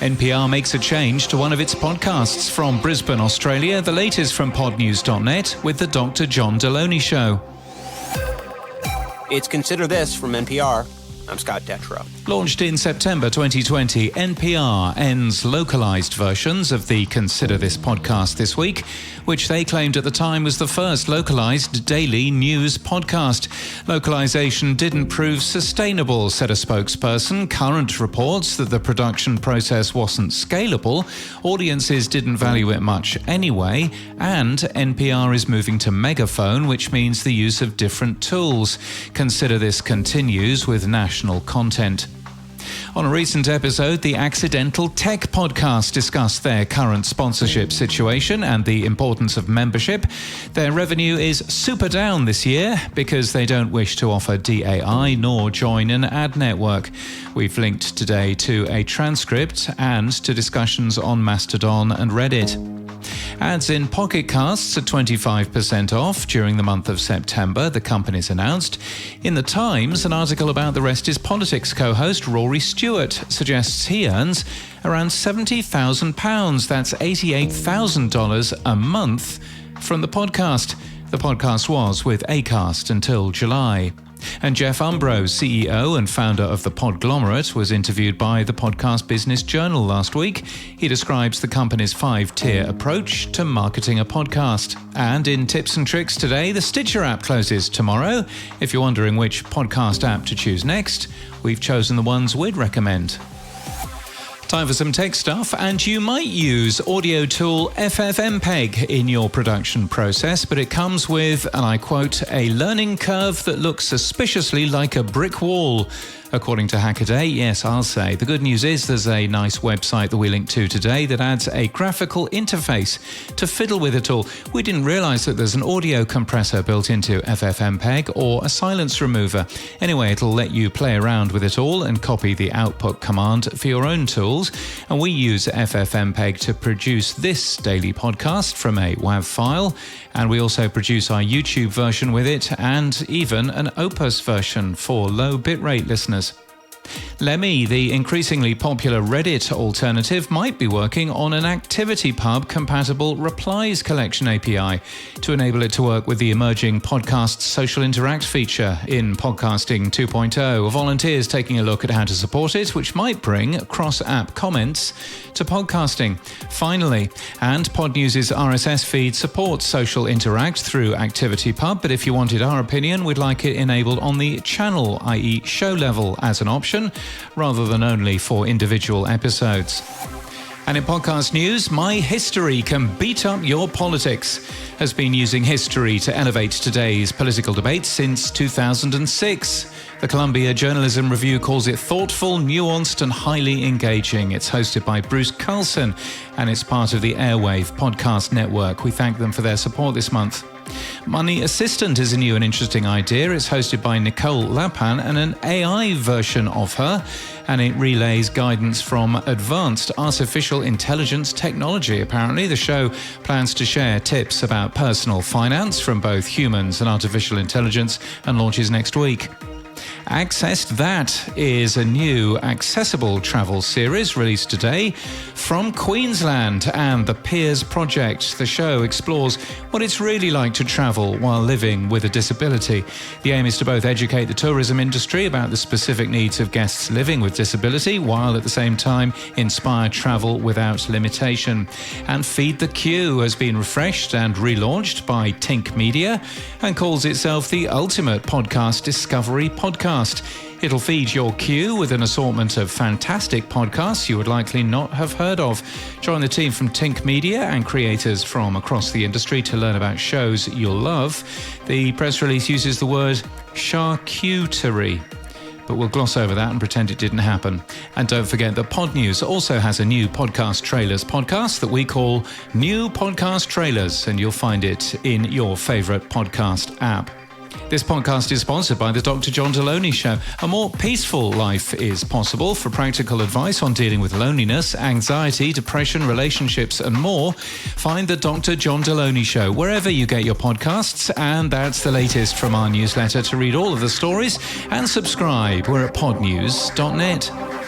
NPR makes a change to one of its podcasts from Brisbane, Australia. The latest from podnews.net with the Dr. John Deloney Show. It's Consider This from NPR. I'm Scott Detrow. Launched in September 2020, NPR ends localised versions of the Consider This podcast this week, which they claimed at the time was the first localised daily news podcast. Localisation didn't prove sustainable, said a spokesperson. Current reports that the production process wasn't scalable, audiences didn't value it much anyway, and NPR is moving to megaphone, which means the use of different tools. Consider This continues with national content. On a recent episode, the Accidental Tech podcast discussed their current sponsorship situation and the importance of membership. Their revenue is super down this year because they don't wish to offer DAI nor join an ad network. We've linked today to a transcript and to discussions on Mastodon and Reddit. Ads in Pocket Casts are 25% off during the month of September, the company's announced. In The Times, an article about the Rest is Politics co-host Rory Stewart suggests he earns around £70,000. That's $88,000 a month from the podcast. The podcast was with Acast until July. And Jeff Umbro, CEO and founder of the Podglomerate, was interviewed by the Podcast Business Journal last week. He describes the company's 5-tier approach to marketing a podcast. And in Tips and Tricks today, the Stitcher app closes tomorrow. If you're wondering which podcast app to choose next, we've chosen the ones we'd recommend. Time for some tech stuff, and you might use audio tool FFmpeg in your production process, but it comes with, and I quote, a learning curve that looks suspiciously like a brick wall. According to Hackaday, yes, I'll say. The good news is there's a nice website that we link to today that adds a graphical interface to fiddle with it all. We didn't realize that there's an audio compressor built into FFmpeg or a silence remover. Anyway, it'll let you play around with it all and copy the output command for your own tools. And we use FFmpeg to produce this daily podcast from a WAV file. And we also produce our YouTube version with it and even an Opus version for low bitrate listeners. Lemmy, the increasingly popular Reddit alternative, might be working on an ActivityPub-compatible replies collection API to enable it to work with the emerging podcast social interact feature in Podcasting 2.0. A volunteer's taking a look at how to support it, which might bring cross-app comments to podcasting. Finally, and Podnews' RSS feed supports social interact through ActivityPub, but if you wanted our opinion, we'd like it enabled on the channel, i.e. show level, as an option, rather than only for individual episodes. And in podcast news, My History Can Beat Up Your Politics has been using history to elevate today's political debates since 2006. The Columbia Journalism Review calls it thoughtful, nuanced, and highly engaging. It's hosted by Bruce Carlson, and it's part of the Airwave podcast network. We thank them for their support this month. Money Assistant is a new and interesting idea. It's hosted by Nicole Lapan and an AI version of her, and it relays guidance from advanced artificial intelligence technology. Apparently, the show plans to share tips about personal finance from both humans and artificial intelligence and launches next week. Accessed That is a new accessible travel series released today from Queensland and the Peers Project. The show explores what it's really like to travel while living with a disability. The aim is to both educate the tourism industry about the specific needs of guests living with disability, while at the same time inspire travel without limitation. And Feed the Queue has been refreshed and relaunched by Tink Media and calls itself the ultimate podcast discovery podcast. It'll feed your queue with an assortment of fantastic podcasts you would likely not have heard of. Join the team from Tink Media and creators from across the industry to learn about shows you'll love. The press release uses the word charcuterie, but we'll gloss over that and pretend it didn't happen. And don't forget that Podnews also has a new podcast trailers podcast that we call New Podcast Trailers, and you'll find it in your favorite podcast app. This podcast is sponsored by the Dr. John Deloney Show. A more peaceful life is possible. For practical advice on dealing with loneliness, anxiety, depression, relationships, and more, find the Dr. John Deloney Show wherever you get your podcasts. And that's the latest from our newsletter. To read all of the stories and subscribe, we're at podnews.net.